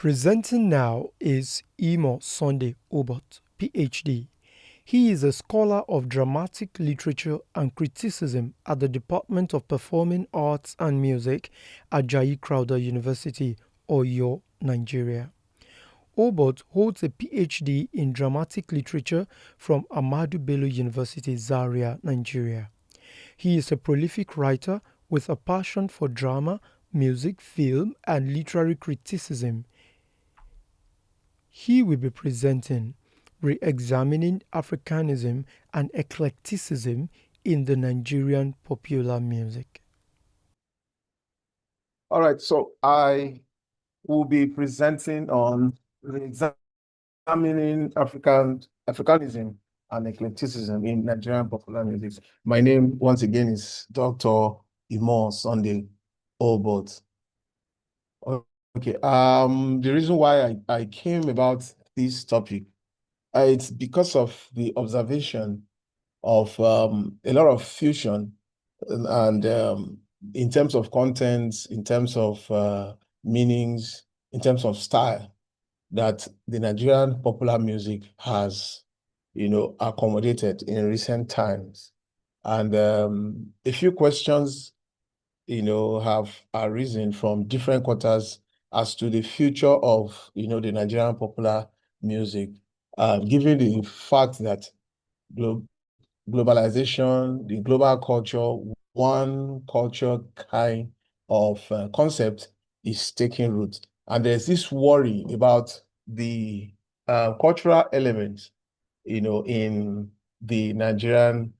Presenting now is Imoh Sunday Obot, PhD. He is a scholar of dramatic literature and criticism at the Department of Performing Arts and Music, Ajayi Crowther University, Oyo, Nigeria. Obot holds a PhD in dramatic literature from Ahmadu Bello University, Zaria, Nigeria. He is a prolific writer with a passion for drama, music, film, and literary criticism. He will be presenting Reexamining Africanism and Eclecticism in the Nigerian Popular Music. All right, so I will be presenting on Reexamining Africanism and Eclecticism in Nigerian Popular Music. My name, once again, is Dr. Imoh Sunday Obot. Okay, the reason why I came about this topic, it's because of the observation of a lot of fusion and in terms of contents, in terms of meanings, in terms of style, that the Nigerian popular music has, accommodated in recent times. And a few questions, have arisen from different quarters as to the future of, the Nigerian popular music, given the fact that globalization, the global culture, one culture kind of concept is taking root. And there's this worry about the cultural elements, in the Nigerian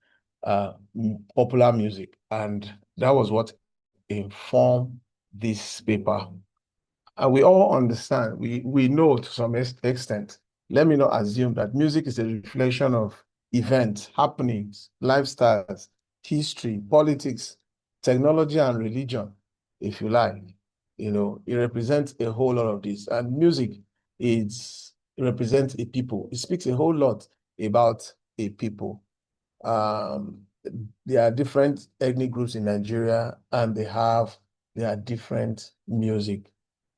popular music. And that was what informed this paper. And we all understand, we know to some extent, let me not assume that music is a reflection of events, happenings, lifestyles, history, politics, technology, and religion, if you like. It represents a whole lot of this. And music represents a people. It speaks a whole lot about a people. There are different ethnic groups in Nigeria, and they have their different music.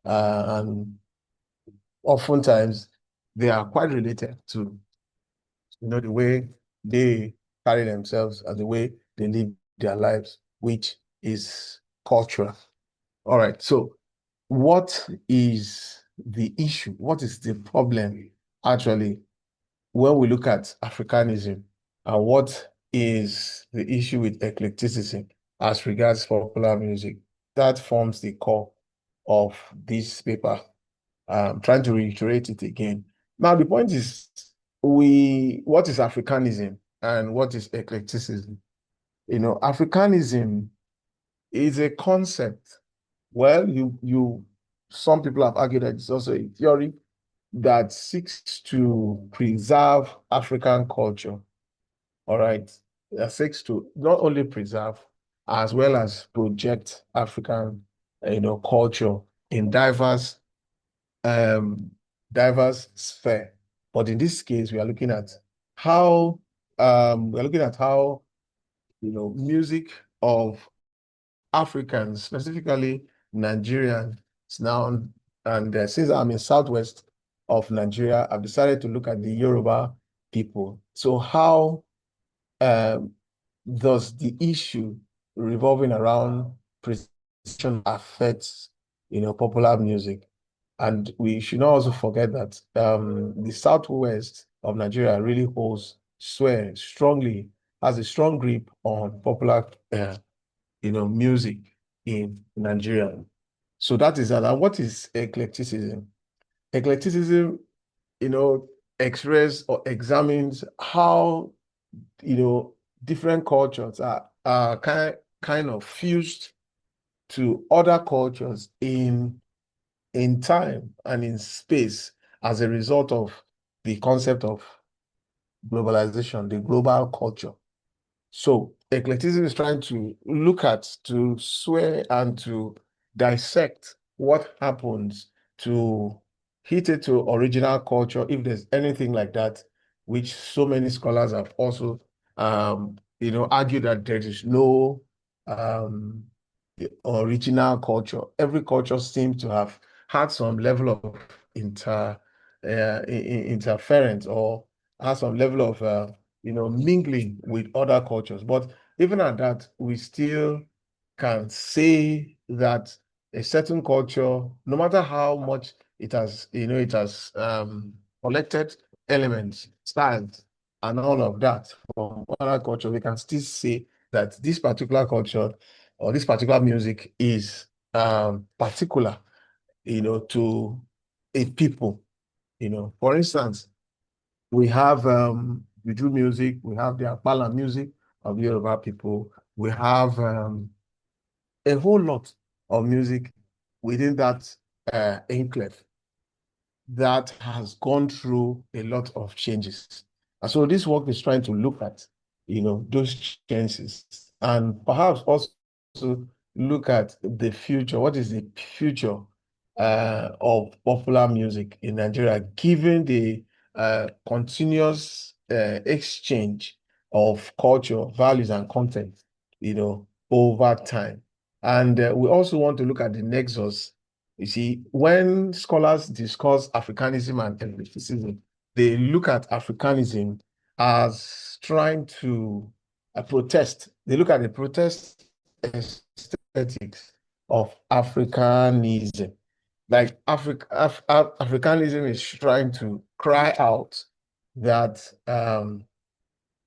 And oftentimes they are quite related to, the way they carry themselves and the way they live their lives, which is cultural. All right, so what is the issue? What is the problem, actually, when we look at Africanism, and what is the issue with eclecticism as regards popular music? That forms the core of this paper. I'm trying to reiterate it again. Now, the point is, what is Africanism and what is eclecticism? Africanism is a concept. Well, some people have argued that it's also a theory that seeks to preserve African culture. All right, that seeks to not only preserve as well as project African, culture in diverse sphere. But in this case, we are looking at how music of Africans, specifically Nigerians now, and since I'm in southwest of Nigeria, I've decided to look at the Yoruba people. So how does the issue revolving around precision affect, popular music? And we should not also forget that the southwest of Nigeria really has a strong grip on popular, music in Nigeria. So that is that. And what is eclecticism? Eclecticism, expresses or examines how, different cultures are kind of fused to other cultures in time and in space as a result of the concept of globalization, the global culture. So eclecticism is trying to to swear and to dissect what happens to Hitherto original culture, if there's anything like that, which so many scholars have also, argued that there is no original culture. Every culture seems to have had some level of interference or had some level of mingling with other cultures. But even at that, we still can say that a certain culture, no matter how much it has collected elements, styles, and all of that from other culture, we can still say that this particular culture or this particular music is particular, to a people. For instance, we have Juju music, we have the Apala music of Yoruba people, we have a whole lot of music within that enclave that has gone through a lot of changes. And so this work is trying to look at, those changes and perhaps also look at the future. What is the future of popular music in Nigeria, given the continuous exchange of culture, values, and content, over time. And we also want to look at the nexus. You see, when scholars discuss Africanism and eclecticism, they look at Africanism as trying to protest. They look at the protest aesthetics of Africanism. Like Africanism is trying to cry out that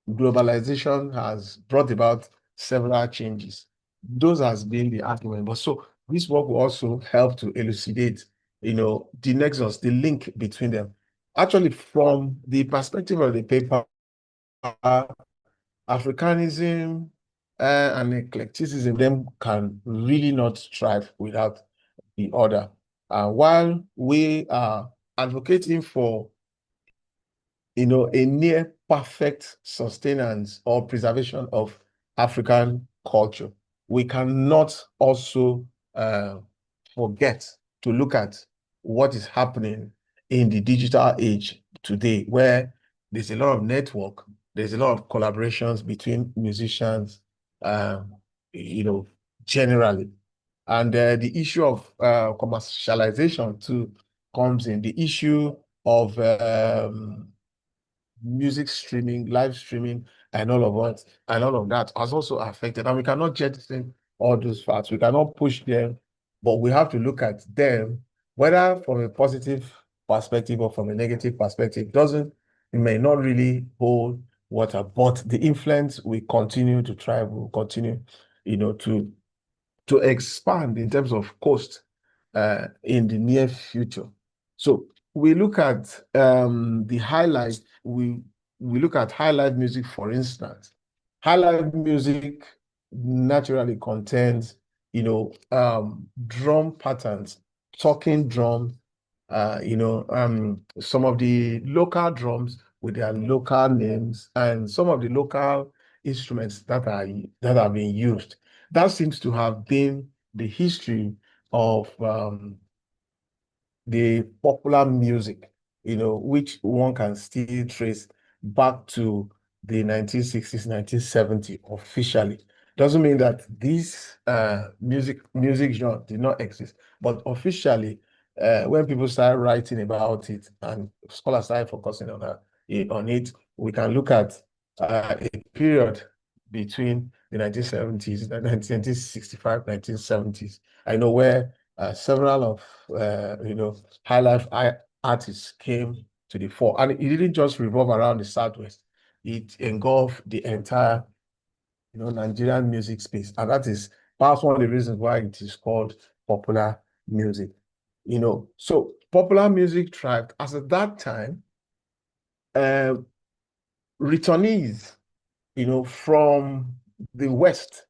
globalization has brought about several changes. Those has been the argument. But so this work will also help to elucidate, the nexus, the link between them. Actually, from the perspective of the paper, Africanism and eclecticism, them can really not thrive without the other. While we are advocating for a near perfect sustenance or preservation of African culture, we cannot also forget to look at what is happening in the digital age today, where there's a lot of network, there's a lot of collaborations between musicians, um, you know, generally. And the issue of commercialization too comes in. The issue of music streaming, live streaming, and all of that has also affected. And we cannot jettison all those facts. We cannot push them, but we have to look at them, whether from a positive perspective or from a negative perspective. It may not really hold water, but the influence will continue to thrive, will continue, to expand in terms of cost in the near future. So we look at the highlight. We look at high life music, for instance. High life music naturally contains, drum patterns, talking drums, some of the local drums with their local names, and some of the local instruments that are being used. That seems to have been the history of the popular music, which one can still trace back to the 1960s, 1970s officially. Doesn't mean that this music genre did not exist, but officially, when people started writing about it and scholars started focusing on it, we can look at a period between the 1970s, 1965, 1970s. I know where several of high life artists came to the fore, and it didn't just revolve around the Southwest. It engulfed the entire Nigerian music space, and that is perhaps one of the reasons why it is called popular music. So popular music thrived as at that time. Uh, Returnees, from the West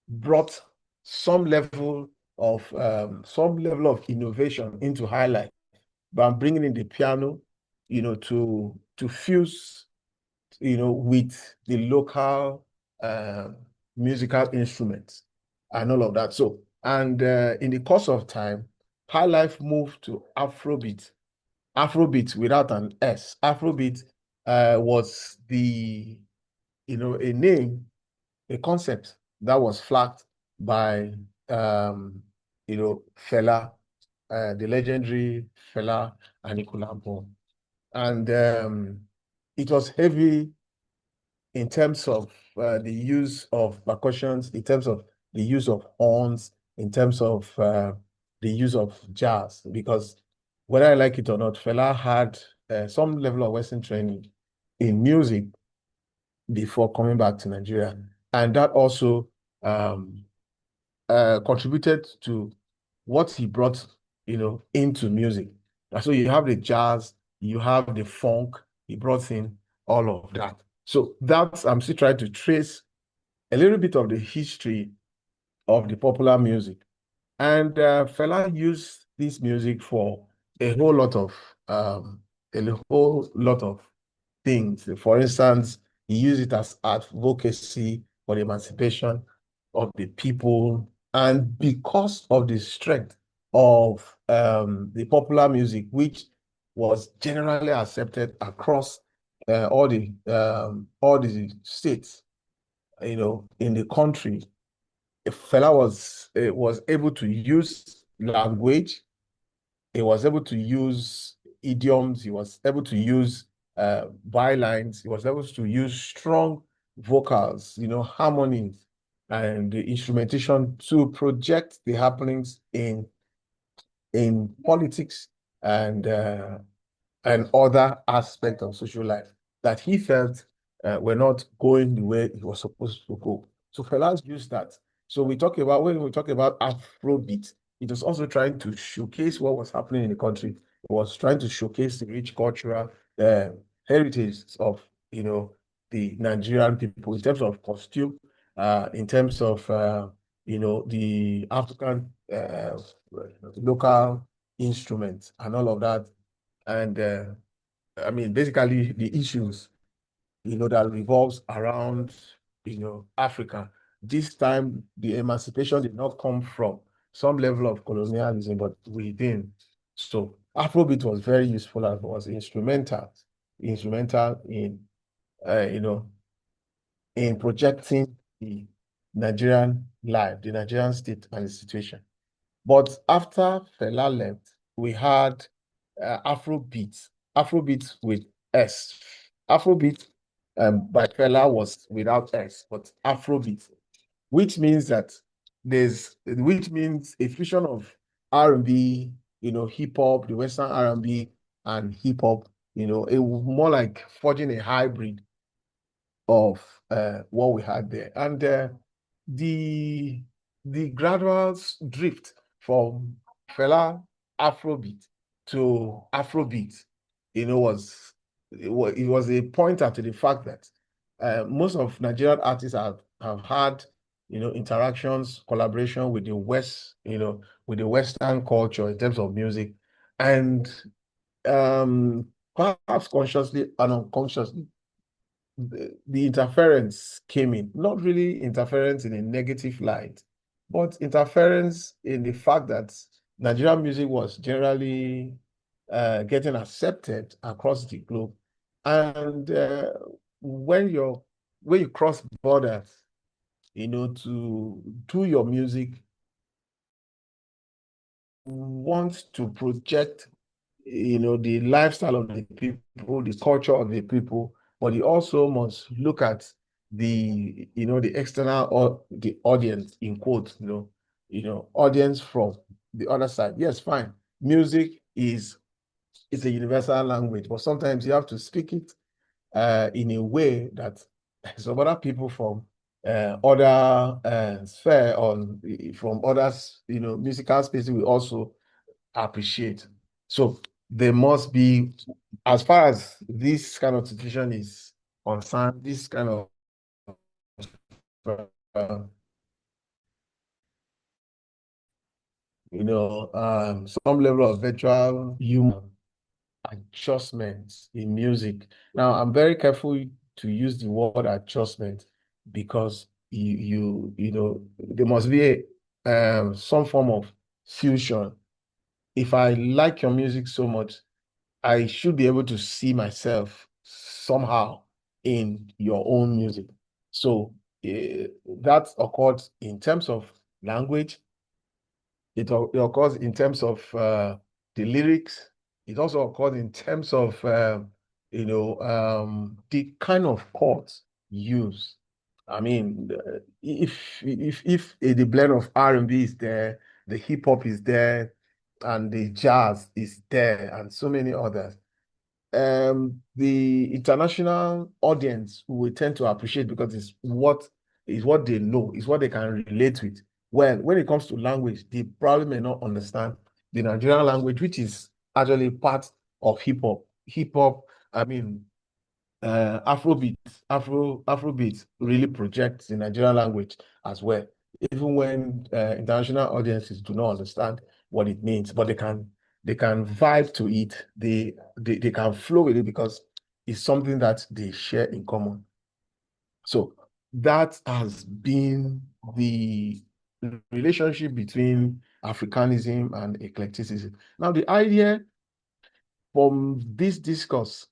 brought some level of innovation into high life by bringing in the piano, to fuse, with the local musical instruments and all of that. So, and in the course of time, high life moved to Afrobeat. Afrobeat without an S. Afrobeat was a name, a concept that was flagged by Fela the legendary Fela Anikulapo. And it was heavy in terms of the use of percussions, in terms of the use of horns, in terms of the use of jazz, because whether I like it or not, Fela had some level of Western training in music before coming back to Nigeria. And that also um, contributed to what he brought, into music. And so you have the jazz, you have the funk, he brought in all of that. So that's, I'm still trying to trace a little bit of the history of the popular music. And Fela used this music for a whole lot of um, a whole lot of things. For instance, he used it as advocacy for the emancipation of the people. And because of the strength of the popular music, which was generally accepted across all the states, in the country, Fela was able to use language. He was able to use idioms. He was able to use bylines. He was able to use strong vocals, harmonies, and the instrumentation to project the happenings in politics and other aspects of social life that he felt were not going the way it was supposed to go. So Fela's used that. So when we talk about Afrobeat, it was also trying to showcase what was happening in the country. It was trying to showcase the rich cultural uh, heritage of the Nigerian people in terms of costume, in terms of the African local instruments and all of that. And I mean, basically the issues, that revolves around, Africa. This time, the emancipation did not come from some level of colonialism, but within. So Afrobeat was very useful and was instrumental in, you know, in projecting the Nigerian life, the Nigerian state and the situation. But after Fela left, we had Afrobeat, Afrobeat with S. Afrobeat by Fela was without S, but Afrobeat, which means that which means a fusion of R&B, hip hop, the Western R&B and hip hop, it was more like forging a hybrid of what we had there. And the the gradual drift from Fela Afrobeat to Afrobeat, it was a pointer to the fact that most of Nigerian artists have had interactions, collaboration with the West, with the Western culture in terms of music, and perhaps consciously and unconsciously the interference came in, not really interference in a negative light, but interference in the fact that Nigerian music was generally getting accepted across the globe. And when you cross borders, to do your music, want to project the lifestyle of the people, the culture of the people, but you also must look at the external or the audience in quotes, audience from the other side. Yes, fine. Music is a universal language, but sometimes you have to speak it in a way that some other people from other sphere on from others, musical spaces will also appreciate. So there must be, as far as this kind of situation is concerned, this kind of some level of virtual humor adjustments in music. Now, I'm very careful to use the word adjustment because there must be some form of fusion. If I like your music so much, I should be able to see myself somehow in your own music. So that occurred in terms of language, it occurs in terms of the lyrics. It also occurs in terms of the kind of chords used. I mean, if the blend of R&B is there, the hip hop is there, and the jazz is there, and so many others, the international audience will tend to appreciate because it's what they know, it's what they can relate with. Well, when it comes to language, they probably may not understand the Nigerian language, which is actually part of hip hop. Hip hop, I mean, Afrobeat, Afrobeat really projects the Nigerian language as well, even when international audiences do not understand what it means, but they can vibe to it. They can flow with it because it's something that they share in common. So that has been the relationship between Africanism and eclecticism. Now, the idea from this discourse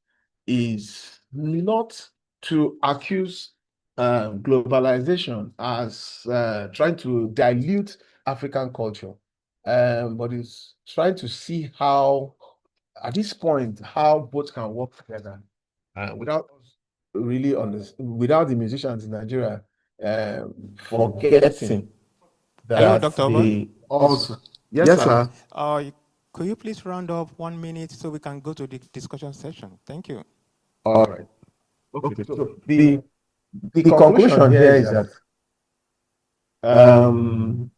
is not to accuse globalization as trying to dilute African culture, but it's trying to see how, at this point, how both can work together without us really without the musicians in Nigeria forgetting Hello, that Dr. Obot. they also, yes, sir. Uh, could you please round up 1 minute so we can go to the discussion session? Thank you. All right. Okay. So the conclusion here is that um,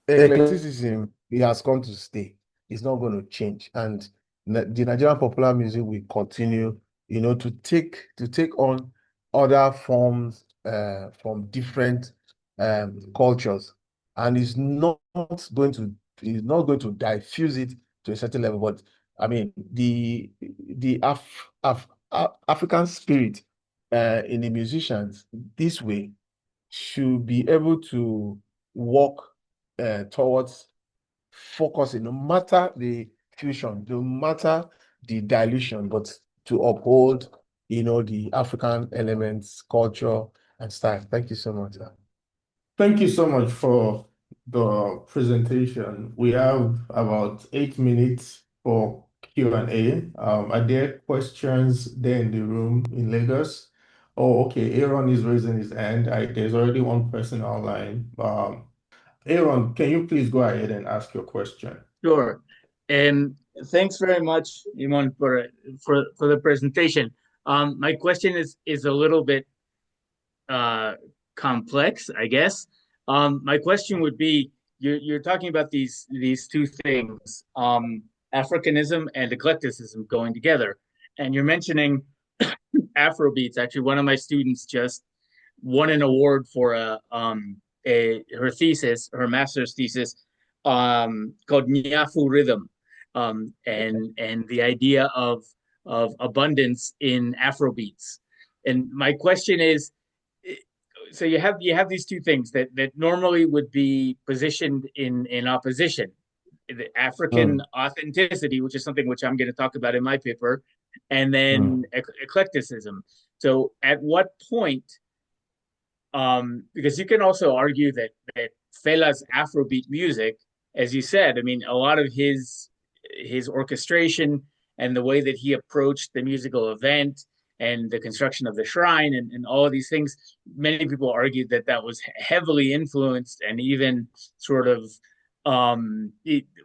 eclecticism, it has come to stay. It's not going to change, and the Nigerian popular music will continue, to take on other forms from different cultures, and going to it's not going to diffuse it to a certain level. But I mean, the African spirit in the musicians this way should be able to work towards focusing, no matter the fusion, no matter the dilution, but to uphold, the African elements, culture, and style. Thank you so much, sir. Thank you so much for the presentation. We have about 8 minutes for Q&A. Are there questions there in the room in Lagos? Oh, okay. Aaron is raising his hand. There's already one person online. Aaron, can you please go ahead and ask your question? Sure. And thanks very much, Imoh, for the presentation. My question is a little bit complex, I guess. My question would be, you're talking about these two things, Africanism and eclecticism going together, and you're mentioning Afrobeats. Actually, one of my students just won an award for her thesis, her master's thesis, called Nyafu Rhythm, and the idea of abundance in Afrobeats. And my question is, so you have these two things that normally would be positioned in opposition: the African authenticity, which is something which I'm going to talk about in my paper, and then eclecticism. So at what point, because you can also argue that Fela's Afrobeat music, as you said, I mean, a lot of his orchestration and the way that he approached the musical event and the construction of the shrine and all of these things, many people argued that was heavily influenced and even sort of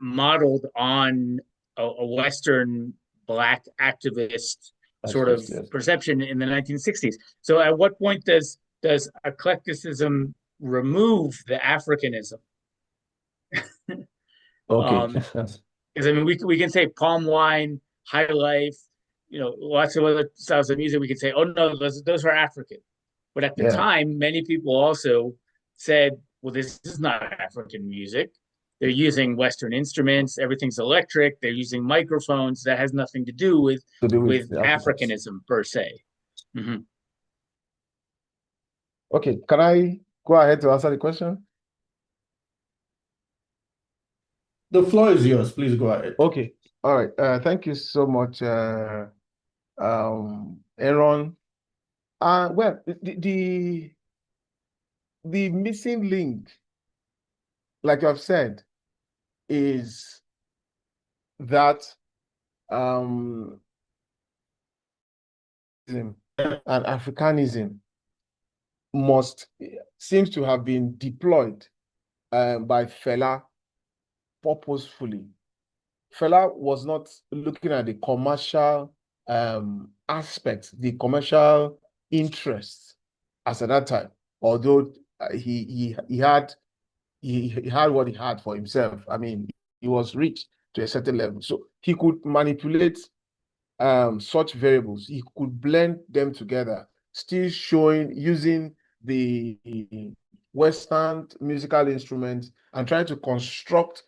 modeled on a Western Black activist sort of perception in the 1960s. So at what point does eclecticism remove the Africanism? Okay. Because I mean, we can say palm wine, high life, lots of other styles of music. We can say, oh no, those are African. But at the time, many people also said, well, this is not African music. They're using Western instruments. Everything's electric. They're using microphones. That has nothing to do with Africanism per se. Mm-hmm. Okay, can I go ahead to answer the question? The floor is yours. Please go ahead. Okay. All right. Thank you so much, Aaron. Well, the missing link, like you have said, is that and Africanism seems to have been deployed by Fela purposefully. Fela was not looking at the commercial aspect, the commercial interests as at that time, although he had what he had for himself. I mean, he was rich to a certain level, so he could manipulate such variables. He could blend them together, still using the Western musical instruments and trying to construct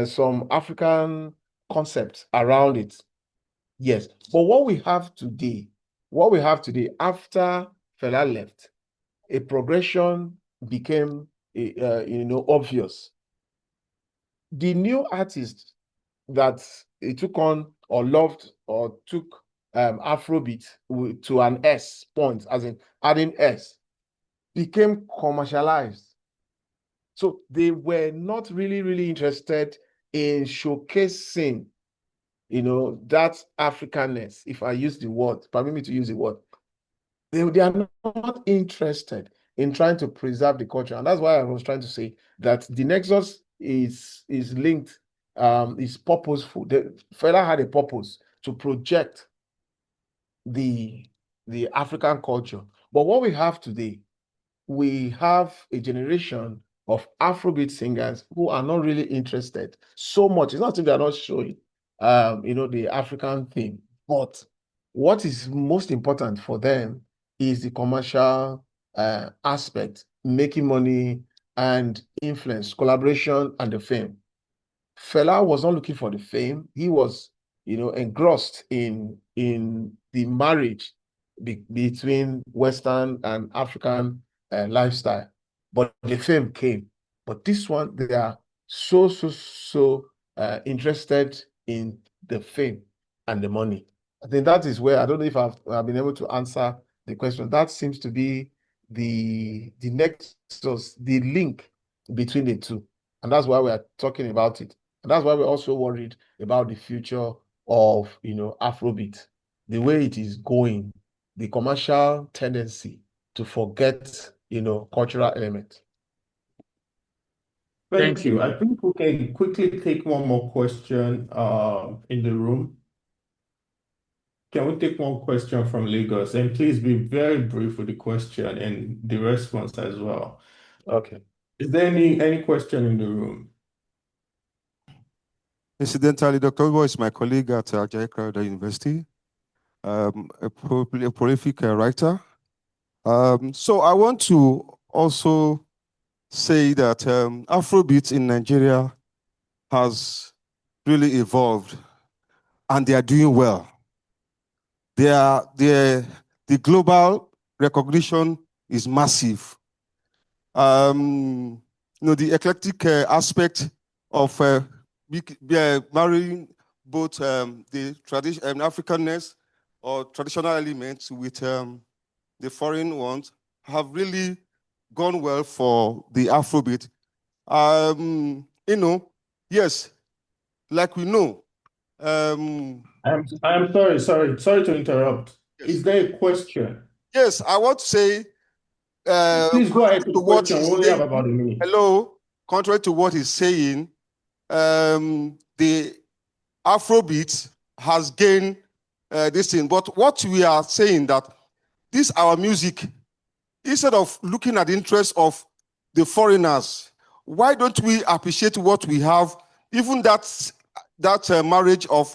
some African concepts around it. Yes, but what we have today after Fela left, a progression became obvious. The new artists that he took on or loved or took Afrobeat to an S point, as in adding S, became commercialized. So they were not really interested in showcasing, that Africanness. If I use the word, permit me to use the word, they are not interested in trying to preserve the culture. And that's why I was trying to say that the nexus is linked, is purposeful. The fella had a purpose to project the African culture. But what we have today, we have a generation of Afrobeat singers who are not really interested so much. It's not that they're not showing, the African theme, but what is most important for them is the commercial aspect, making money and influence, collaboration, and the fame. Fela was not looking for the fame. He was, engrossed in the marriage between Western and African lifestyle. But the fame came. But this one, they are so interested in the fame and the money. I think that is where, I don't know if I've been able to answer the question. That seems to be the nexus, the link between the two. And that's why we are talking about it. And that's why we're also worried about the future of, Afrobeat, the way it is going, the commercial tendency to forget, cultural elements. Thank you. I think we can quickly take one more question in the room. Can we take one question from Lagos? And please be very brief with the question and the response as well. Okay. Is there any question in the room? Incidentally, Dr. Obot is my colleague at Ajayi Crowther University, a prolific writer. So I want to also say that Afrobeat in Nigeria has really evolved, and they are doing well. The global recognition is massive. The eclectic aspect of marrying both the Africanness or traditional elements with the foreign ones have really gone well for the Afrobeat. Yes, like we know. I'm sorry to interrupt. Yes. Is there a question? Yes, I want to say. Please go ahead with the question. We only have saying, about a minute. Hello, contrary to what he's saying, the Afrobeat has gained this thing. But what we are saying that this our music, instead of looking at the interests of the foreigners, why don't we appreciate what we have? Even that marriage of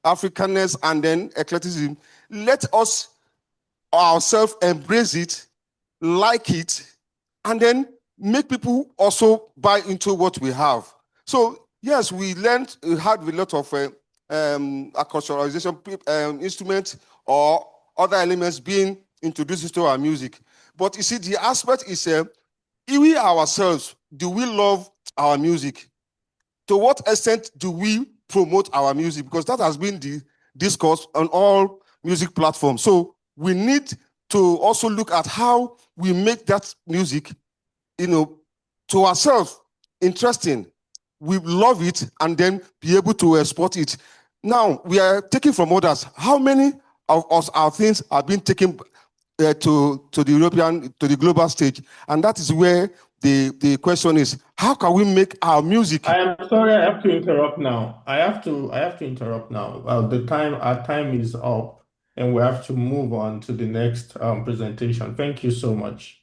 Africanness and then eclecticism, let us ourselves embrace it, like it, and then make people also buy into what we have. So yes, we had a lot of acculturalization instruments or other elements being introduced into our music. But you see, the aspect is we ourselves, do we love our music? To what extent do we promote our music? Because that has been the discourse on all music platforms. So we need to also look at how we make that music, to ourselves, interesting. we love it and then be able to export it. Now, we are taking from others. How many of our things are being taken to the European, to the global stage? And that is where the question is, how can we make our music? I am sorry, I have to interrupt now. I have to interrupt now. Our time is up, and we have to move on to the next presentation. Thank you so much.